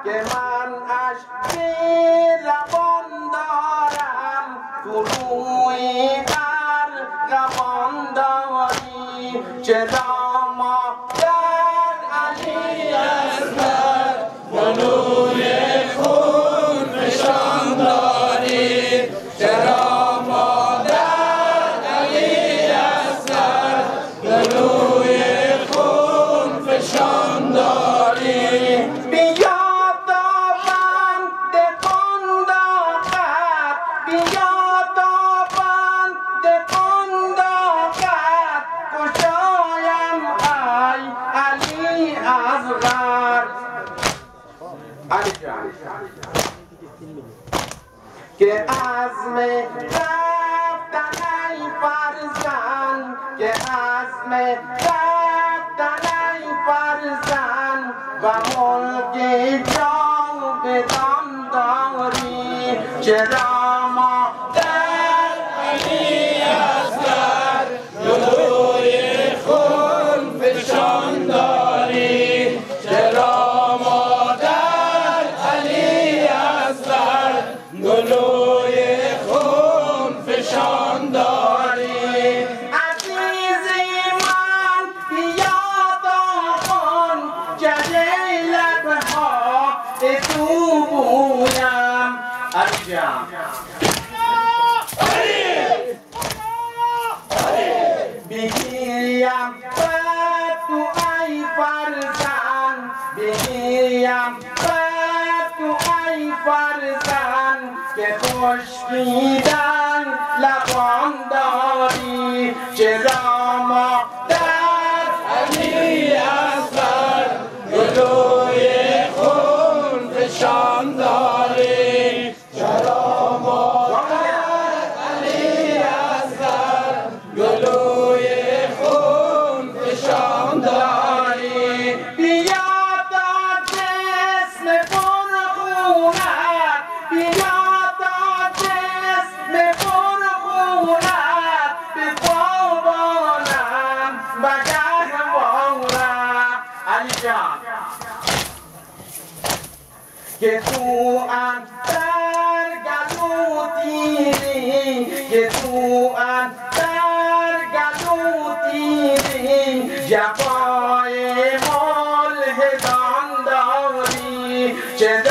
که من عشقی روان دارم تو روی ارغوان داری چرا مادر علی اصغر گلوی خون فشان داری چرا مادر علی اصغر گلوی خون فشان داری بیا تا بند قنداقت بیا تا بند قنداقت کشایم ای علی اصغر علی جان که عزم رفتن ای فرزند که عزم رفتن ای فرزند و ملک جاودان داری چرا مادر علی اصغر گلوی خون فشان داری چرا مادر علی اصغر گلوی خون فشان داری عزیزی من بیا تا کن جلیلت ها تو بویم علی جان بگیریم تو ای فرزند بگیریم تو ای فرزند که خشکیدن لبان داری چرا مادر علی اصغر گلوی خون فشان داری چرا مادر علی اصغر گلوی خون فشان داری بیا تا جسم پرخونت بیا تا جسم پرخونت به خوابانم و گهوارم علی جان که تو اندر گلو تیری که تو اندر گلو تیری جفای ملحدان داری چه